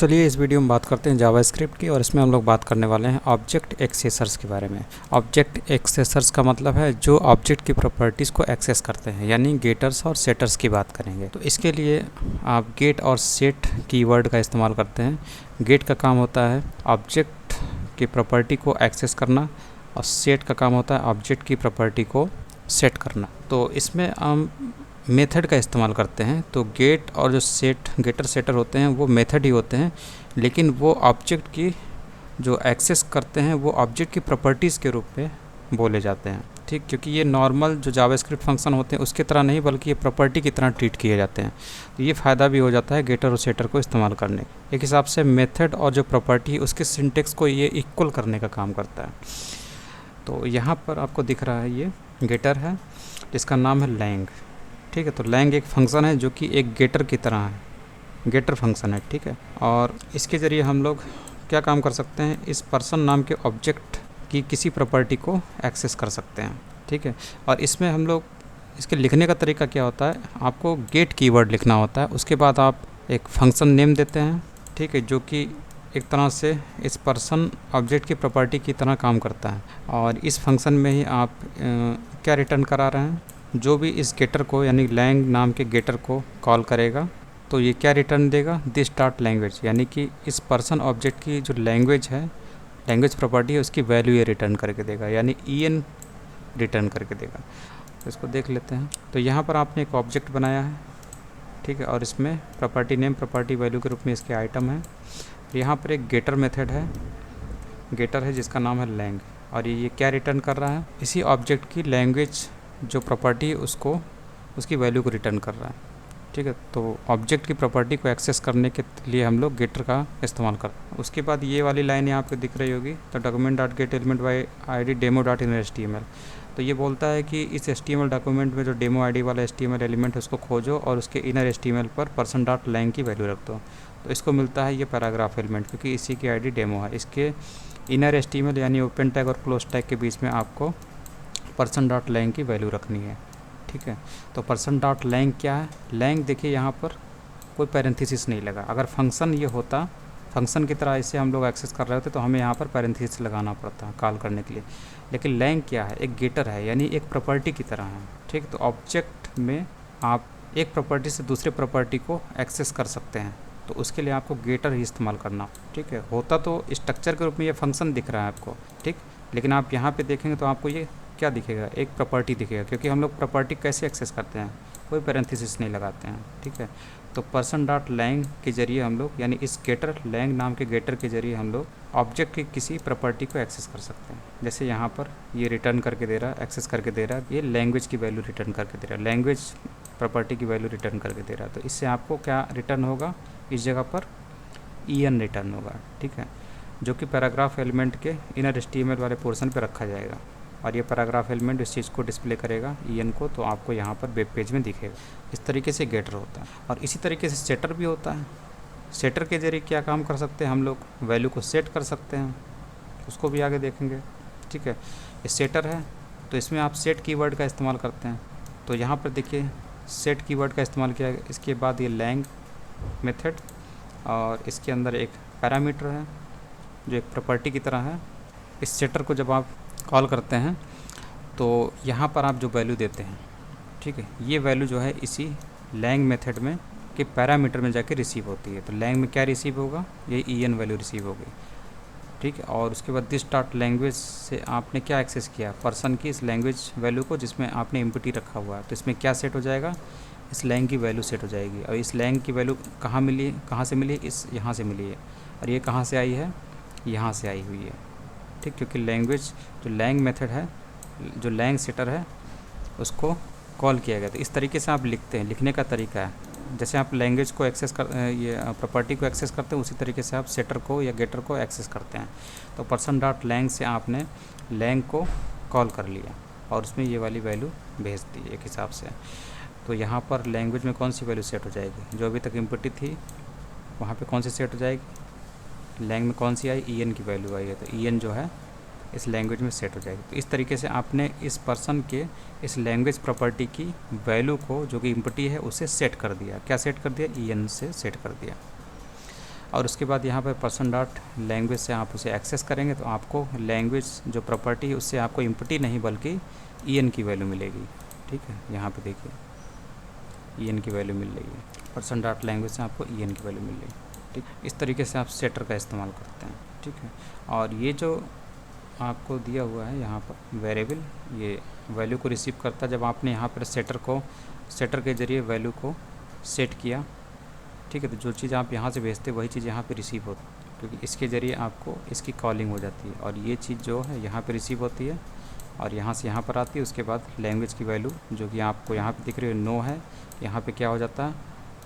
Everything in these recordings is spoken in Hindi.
चलिए इस वीडियो में बात करते हैं जावास्क्रिप्ट की, और इसमें हम लोग बात करने वाले हैं ऑब्जेक्ट एक्सेसर्स के बारे में। ऑब्जेक्ट एक्सेसर्स का मतलब है जो ऑब्जेक्ट की प्रॉपर्टीज़ को एक्सेस करते हैं, यानी गेटर्स और सेटर्स की बात करेंगे। तो इसके लिए आप गेट और सेट कीवर्ड का इस्तेमाल करते हैं। गेट का काम होता है ऑब्जेक्ट की प्रॉपर्टी को एक्सेस करना, और सेट का काम होता है ऑब्जेक्ट की प्रॉपर्टी को सेट करना। तो इसमें हम मेथड का इस्तेमाल करते हैं। तो गेट और जो गेटर सेटर होते हैं वो मेथड ही होते हैं, लेकिन वो ऑब्जेक्ट की जो एक्सेस करते हैं वो ऑब्जेक्ट की प्रॉपर्टीज़ के रूप में बोले जाते हैं। ठीक, क्योंकि ये नॉर्मल जो जावास्क्रिप्ट फंक्शन होते हैं उसकी तरह नहीं, बल्कि ये प्रॉपर्टी की तरह ट्रीट किए जाते हैं। तो ये फ़ायदा भी हो जाता है गेटर और सेटर को इस्तेमाल करने। एक हिसाब से मेथड और जो प्रॉपर्टी है उसके सिंटेक्स को ये इक्वल करने का काम करता है। तो यहाँ पर आपको दिख रहा है ये गेटर है जिसका नाम है लैंग। ठीक है, तो लैंग एक फंक्शन है जो कि एक गेटर की तरह है, गेटर फंक्शन है। ठीक है, और इसके ज़रिए हम लोग क्या काम कर सकते हैं, इस पर्सन नाम के ऑब्जेक्ट की किसी प्रॉपर्टी को एक्सेस कर सकते हैं। ठीक है, और इसमें हम लोग इसके लिखने का तरीका क्या होता है, आपको गेट कीवर्ड लिखना होता है, उसके बाद आप एक फंक्शन नेम देते हैं। ठीक है, जो कि एक तरह से इस पर्सन ऑब्जेक्ट की प्रॉपर्टी की तरह काम करता है, और इस फंक्शन में ही आप क्या रिटर्न करा रहे हैं, जो भी इस गेटर को यानी लैंग नाम के गेटर को कॉल करेगा तो ये क्या रिटर्न देगा, दिस डॉट लैंग्वेज, यानी कि इस पर्सन ऑब्जेक्ट की जो लैंग्वेज है, लैंग्वेज प्रॉपर्टी है, उसकी वैल्यू ये रिटर्न करके देगा, यानी en रिटर्न करके देगा। तो इसको देख लेते हैं। तो यहाँ पर आपने एक ऑब्जेक्ट बनाया है। ठीक है, और इसमें प्रॉपर्टी नेम प्रॉपर्टी वैल्यू के रूप में इसके आइटम है। यहाँ पर एक गेटर मेथड है, गेटर है जिसका नाम है लैंग, और ये क्या रिटर्न कर रहा है, इसी ऑब्जेक्ट की लैंग्वेज जो प्रॉपर्टी है उसको, उसकी वैल्यू को रिटर्न कर रहा है। ठीक है, तो ऑब्जेक्ट की प्रॉपर्टी को एक्सेस करने के लिए हम लोग गेटर का इस्तेमाल करते हैं। उसके बाद ये वाली लाइन यहाँ पे दिख रही होगी, तो document dot gate element by ID demo dot in HTML। तो ये बोलता है कि इस HTML डॉक्यूमेंट में जो डेमो ID वाला HTML एलिमेंट है उसको खोजो और उसके इनर HTML पर पर्सन डॉट लैंग की वैल्यू रख दो। तो इसको मिलता है ये पैराग्राफ एलिमेंट, क्योंकि इसी की ID डेमो है। इसके इनर HTML यानी ओपन टैग और क्लोज टैग के बीच में आपको पर्सन डॉट लैंग की वैल्यू रखनी है। ठीक है, तो पर्सन डॉट लैंग क्या है, लैंग देखिए यहाँ पर कोई पैरेंथेसिस नहीं लगा। अगर फंक्शन ये होता, फंक्शन की तरह इसे हम लोग एक्सेस कर रहे होते तो हमें यहाँ पर पैरेंथेसिस लगाना पड़ता है कॉल करने के लिए, लेकिन लैंग क्या है, एक गेटर है, यानी एक प्रॉपर्टी की तरह है। ठीक, तो ऑब्जेक्ट में आप एक प्रॉपर्टी से दूसरे प्रॉपर्टी को एक्सेस कर सकते हैं, तो उसके लिए आपको गेटर ही इस्तेमाल करना। ठीक है, होता तो स्ट्रक्चर के रूप में ये फंक्शन दिख रहा है आपको। ठीक, लेकिन आप यहाँ पे देखेंगे तो आपको ये क्या दिखेगा, एक प्रॉपर्टी दिखेगा, क्योंकि हम लोग प्रॉपर्टी कैसे एक्सेस करते हैं, कोई पैरेंथेसिस नहीं लगाते हैं। ठीक है, तो पर्सन डॉट लैंग के जरिए हम लोग, यानी इस गेटर लैंग नाम के गेटर के जरिए हम लोग ऑब्जेक्ट की किसी प्रॉपर्टी को एक्सेस कर सकते हैं। जैसे यहाँ पर ये रिटर्न करके दे रहा है, एक्सेस करके दे रहा है, ये लैंग्वेज की वैल्यू रिटर्न करके दे रहा है, लैंग्वेज प्रॉपर्टी की वैल्यू रिटर्न करके दे रहा है। तो इससे आपको क्या रिटर्न होगा, इस जगह पर en रिटर्न होगा। ठीक है, जो कि पैराग्राफ एलिमेंट के इनर HTML वाले पोर्शन पर रखा जाएगा, और ये पैराग्राफ एलिमेंट इस चीज़ को डिस्प्ले करेगा en को, तो आपको यहाँ पर वेब पेज में दिखेगा। इस तरीके से गेटर होता है, और इसी तरीके से सेटर भी होता है। सेटर के जरिए क्या काम कर सकते हैं, हम लोग वैल्यू को सेट कर सकते हैं, उसको भी आगे देखेंगे। ठीक है, ये सेटर है, तो इसमें आप सेट कीवर्ड का इस्तेमाल करते हैं। तो यहाँ पर देखिए सेट कीवर्ड का इस्तेमाल किया, इसके बाद ये लैंग मेथड, और इसके अंदर एक पैरामीटर है जो एक प्रॉपर्टी की तरह है। इस सेटर को जब आप कॉल करते हैं तो यहाँ पर आप जो वैल्यू देते हैं, ठीक है, ये वैल्यू जो है इसी लैंग मेथड में के पैरामीटर में जाके रिसीव होती है। तो लैंग में क्या रिसीव होगा, ये en वैल्यू रिसीव होगी। ठीक है, और उसके बाद दिस डॉट लैंग्वेज से आपने क्या एक्सेस किया, पर्सन की इस लैंग्वेज वैल्यू को जिसमें आपने एम्प्टी रखा हुआ है। तो इसमें क्या सेट हो जाएगा, इस लैंग की वैल्यू सेट हो जाएगी। और इस लैंग की वैल्यू कहाँ मिली, कहाँ से मिली, इस यहाँ से मिली है, और ये कहाँ से आई है, यहाँ से आई हुई है। ठीक, क्योंकि लैंग्वेज जो लैंग मेथड है, जो लैंग सेटर है, उसको कॉल किया गया। तो इस तरीके से आप लिखते हैं, लिखने का तरीका है जैसे आप लैंग्वेज को एक्सेस कर, ये प्रॉपर्टी को एक्सेस करते हैं, उसी तरीके से आप सेटर को या गेटर को एक्सेस करते हैं। तो पर्सन डॉट लैंग से आपने लैंग को कॉल कर लिया और उसमें ये वाली वैल्यू भेज दी एक हिसाब से। तो यहाँ पर लैंग्वेज में कौन सी वैल्यू सेट हो जाएगी, जो अभी तक इम्प्टी थी वहाँ पे कौन सी सेट हो जाएगी, लैंग में कौन सी आई, en की वैल्यू आई है, तो en जो है इस लैंग्वेज में सेट हो जाएगी। तो इस तरीके से आपने इस पर्सन के इस लैंग्वेज प्रॉपर्टी की वैल्यू को, जो कि इम्प्टी है, उसे सेट कर दिया। क्या सेट कर दिया, en से सेट कर दिया। और उसके बाद यहाँ पर पर्सन डॉट लैंग्वेज से आप उसे एक्सेस करेंगे तो आपको लैंग्वेज जो प्रॉपर्टी है उससे आपको इम्पटी नहीं बल्कि en की वैल्यू मिलेगी। ठीक है, यहाँ पे देखिए en की वैल्यू मिल रही है, पर्सन डॉट लैंग्वेज से आपको en की वैल्यू मिल रही है। ठीक, इस तरीके से आप सेटर का इस्तेमाल करते हैं। ठीक है, और ये जो आपको दिया हुआ है यहाँ पर वेरिएबल, ये वैल्यू को रिसीव करता है जब आपने यहाँ पर सेटर के ज़रिए वैल्यू को सेट किया। ठीक है, तो जो चीज़ आप यहाँ से भेजते वही चीज़ यहाँ पे रिसीव होती है, क्योंकि इसके ज़रिए आपको इसकी कॉलिंग हो जाती है और ये चीज़ जो है यहाँ पे रिसीव होती है और यहाँ से यहाँ पर आती है। उसके बाद लैंग्वेज की वैल्यू जो कि आपको यहाँ पे दिख रही है नो है, यहाँ पे क्या हो जाता है,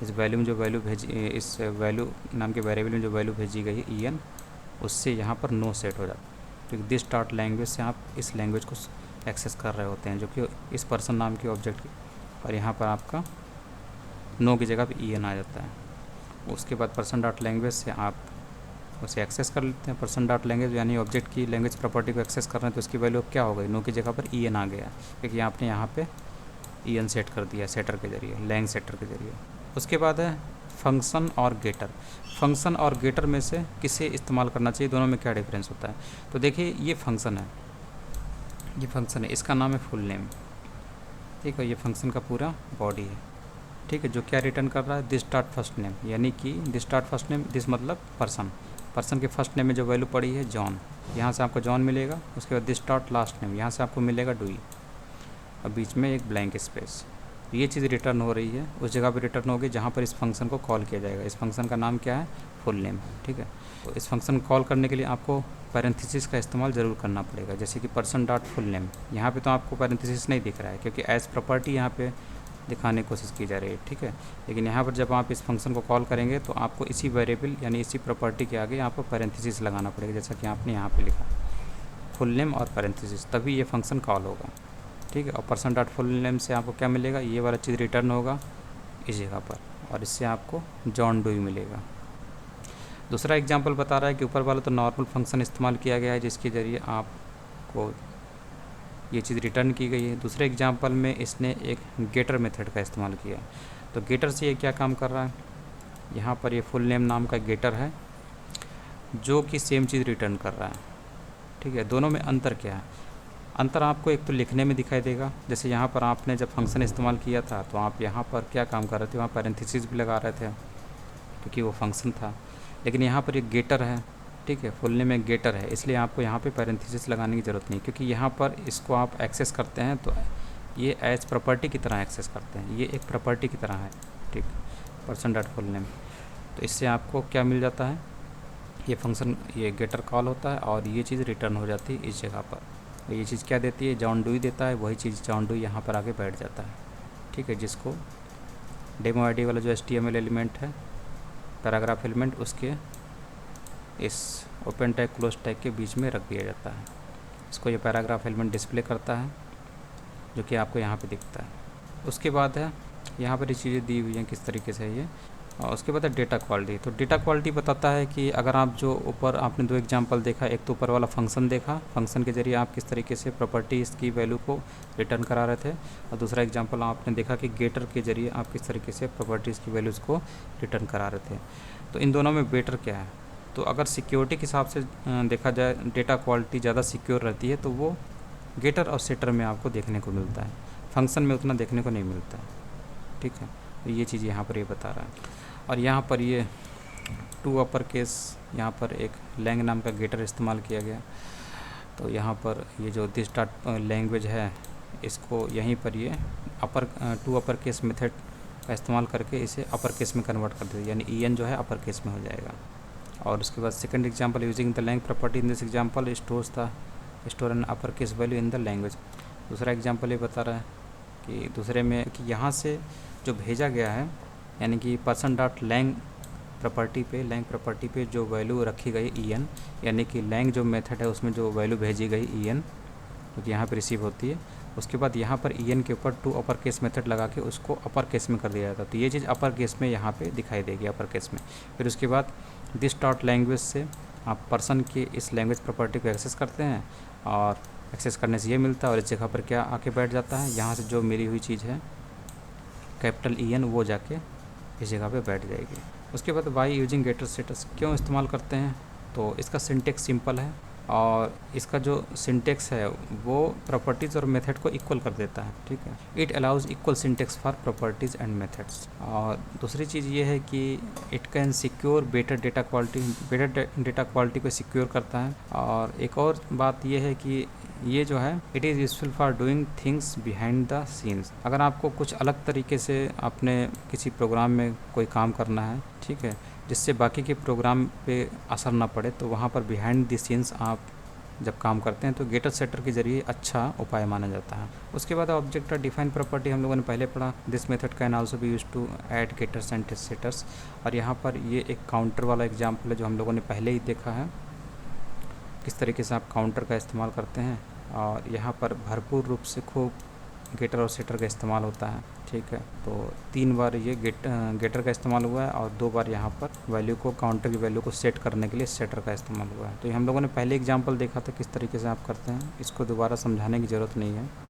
इस वैल्यू में जो वैल्यू भेजी, इस वैल्यू नाम के वेरिएबल में जो वैल्यू भेजी गई है en, उससे यहाँ पर नो सेट हो जाता है, क्योंकि दिस डॉट लैंग्वेज से आप इस लैंग्वेज को एक्सेस कर रहे होते हैं जो कि इस पर्सन नाम के ऑब्जेक्ट की, और यहाँ पर आपका नो की जगह पे en आ जाता है। उसके बाद पर्सन डॉट लैंग्वेज से आप उसे एक्सेस कर लेते हैं। पर्सन डॉट लैंग्वेज यानी ऑब्जेक्ट की लैंग्वेज प्रॉपर्टी को एक्सेस कर रहे हैं तो उसकी वैल्यू क्या हो गई, नो की जगह पर en आ गया, क्योंकि आपने यहाँ पे en सेट कर दिया सेटर के ज़रिए, लैंग सेटर के ज़रिए। उसके बाद है फंक्शन और गेटर। फंक्शन और गेटर में से किसे इस्तेमाल करना चाहिए, दोनों में क्या डिफरेंस होता है। तो देखिए ये फंक्शन है, ये फंक्शन है, इसका नाम है फुल नेम। ठीक है, ये फंक्शन का पूरा बॉडी है। ठीक है, जो क्या रिटर्न कर रहा है, दिस डॉट फर्स्ट नेम, यानी कि this dot first name, this मतलब पर्सन के फर्स्ट नेम में जो वैल्यू पड़ी है जॉन, यहाँ से आपको जॉन मिलेगा। उसके बाद दिस डॉट लास्ट नेम, यहाँ से आपको मिलेगा डुई, और बीच में एक ब्लैंक स्पेस। ये चीज़ रिटर्न हो रही है उस जगह पर रिटर्न होगी जहाँ पर इस फंक्शन को कॉल किया जाएगा। इस फंक्शन का नाम क्या है, फुल नेम। ठीक है, तो इस फंक्शन कॉल करने के लिए आपको पैरेंथेसिस का इस्तेमाल ज़रूर करना पड़ेगा, जैसे कि पर्सन डॉट फुल नेम। यहाँ पे तो आपको पैरेंथेसिस नहीं दिख रहा है क्योंकि एज प्रॉपर्टी यहाँ पे दिखाने की कोशिश की जा रही है। ठीक है, लेकिन यहाँ पर जब आप इस फंक्शन को कॉल करेंगे तो आपको इसी वेरिएबल यानी इसी प्रॉपर्टी के आगे आपको पैरेंथेसिस लगाना पड़ेगा, जैसा कि आपने यहाँ पे लिखा फुल नेम और पैरेंथेसिस, तभी ये फंक्शन कॉल होगा। ठीक है, और पर्सन डॉट फुल नेम से आपको क्या मिलेगा, ये वाला चीज़ रिटर्न होगा इस जगह पर, और इससे आपको जॉन डुई मिलेगा। दूसरा एग्जांपल बता रहा है कि ऊपर वाला तो नॉर्मल फंक्शन इस्तेमाल किया गया है जिसके ज़रिए आपको ये चीज़ रिटर्न की गई है। दूसरे एग्जांपल में इसने एक गेटर मेथड का इस्तेमाल किया। तो गेटर से ये क्या काम कर रहा है, यहाँ पर ये फुल नेम नाम का गेटर है जो कि सेम चीज़ रिटर्न कर रहा है। ठीक है, दोनों में अंतर क्या है, अंतर आपको एक तो लिखने में दिखाई देगा। जैसे यहाँ पर आपने जब फंक्शन इस्तेमाल किया था तो आप यहाँ पर क्या काम कर रहे थे, वहाँ पैरेंथेसिस भी लगा रहे थे क्योंकि वो फंक्शन था, लेकिन यहाँ पर एक गेटर है। ठीक है, फुल नेम में गेटर है, इसलिए आपको यहाँ पे पैरेंथेसिस लगाने की ज़रूरत नहीं, क्योंकि यहाँ पर इसको आप एक्सेस करते हैं तो ये एज प्रॉपर्टी की तरह एक्सेस करते हैं, ये एक प्रॉपर्टी की तरह है। ठीक, पर्सन डॉट फुल नेम, तो इससे आपको क्या मिल जाता है, ये फंक्शन ये गेटर कॉल होता है और ये चीज़ रिटर्न हो जाती है इस जगह पर। ये चीज़ क्या देती है, जॉन डुई देता है, वही चीज़ जॉन डुई यहाँ पर आके बैठ जाता है। ठीक है, जिसको डेमो आईडी वाला जो HTML एलिमेंट है, पैराग्राफ एलिमेंट, उसके इस ओपन टैग क्लोज टैग के बीच में रख दिया जाता है। इसको ये पैराग्राफ एलिमेंट डिस्प्ले करता है जो कि आपको यहाँ पे दिखता है। उसके बाद है यहाँ पर ये चीज़ें दी हुई हैं किस तरीके से ये, और उसके बाद है डेटा क्वालिटी। तो डेटा क्वालिटी बताता है कि अगर आप जो ऊपर आपने दो एग्जांपल देखा, एक तो ऊपर वाला फंक्शन देखा, फंक्शन के जरिए आप किस तरीके से प्रॉपर्टी इसकी वैल्यू को रिटर्न करा रहे थे, और दूसरा एग्जांपल आपने देखा कि गेटर के जरिए आप किस तरीके से प्रॉपर्टीज़ की वैल्यूज़ को रिटर्न करा रहे थे। तो इन दोनों में बेटर क्या है, तो अगर सिक्योरिटी के हिसाब से देखा जाए डेटा क्वालिटी ज़्यादा सिक्योर रहती है तो वो गेटर और सेटर में आपको देखने को मिलता है, फंक्शन में उतना देखने को नहीं मिलता है। ठीक है, तो ये चीज़ यहाँ पर ये बता रहा है। और यहाँ पर ये टू अपर केस, यहाँ पर एक लैंग नाम का गेटर इस्तेमाल किया गया। तो यहाँ पर ये जो दिस डॉट लैंग्वेज है, इसको यहीं पर ये टू अपर केस मेथड का इस्तेमाल करके इसे अपर केस में कन्वर्ट कर देते, यानी en जो है अपर केस में हो जाएगा। और उसके बाद second example, using the lang property in this example store an upper case value in the language. दूसरा एग्जांपल ये बता रहा है कि दूसरे में कि यहाँ से जो भेजा गया है, यानी कि पर्सन डॉट लैंग प्रॉपर्टी पे जो वैल्यू रखी गई en, यानी कि लैंग जो मेथड है उसमें जो वैल्यू भेजी गई en जो कि यहाँ पे रिसीव होती है, उसके बाद यहाँ पर en के ऊपर टू अपर केस मेथड लगा के उसको अपर केस में कर दिया जाता है। तो ये चीज़ अपर केस में यहाँ पे दिखाई देगी, अपर केस में। फिर उसके बाद दिस डॉट लैंग्वेज से आप पर्सन की इस लैंग्वेज प्रॉपर्टी को एक्सेस करते हैं, और एक्सेस करने से ये मिलता है, और इस जगह पर क्या आके बैठ जाता है, यहाँ से जो मिली हुई चीज़ है कैपिटल en वो जाके इस जगह पे बैठ जाएगी। उसके बाद वाई यूजिंग गेटर सेटर्स क्यों इस्तेमाल करते हैं, तो इसका सिंटेक्स सिंपल है और इसका जो सिंटेक्स है वो प्रॉपर्टीज़ और मेथड को इक्वल कर देता है, ठीक है। It allows equal syntax for properties and methods. और दूसरी चीज़ ये है कि it can secure better data quality को सिक्योर करता है। और एक और बात ये है कि ये जो है it is useful for doing things behind the scenes. अगर आपको कुछ अलग तरीके से अपने किसी प्रोग्राम में कोई काम करना है, ठीक है, जिससे बाकी के प्रोग्राम पे असर ना पड़े, तो वहाँ पर बिहाइंड द सीन्स आप जब काम करते हैं तो गेटर सेटर के ज़रिए अच्छा उपाय माना जाता है। उसके बाद ऑब्जेक्ट और डिफाइन प्रॉपर्टी हम लोगों ने पहले पढ़ा। This method can also be use to add getters and setters. और यहाँ पर ये एक काउंटर वाला एग्जाम्पल है जो हम लोगों ने पहले ही देखा है, किस तरीके से आप काउंटर का इस्तेमाल करते हैं। और यहाँ पर भरपूर रूप से खूब गेटर और सेटर का इस्तेमाल होता है, ठीक है। तो 3 बार ये गेटर का इस्तेमाल हुआ है और 2 बार यहाँ पर वैल्यू को, काउंटर की वैल्यू को सेट करने के लिए सेटर का इस्तेमाल हुआ है। तो ये हम लोगों ने पहले एग्जांपल देखा था किस तरीके से आप करते हैं, इसको दोबारा समझाने की ज़रूरत नहीं है।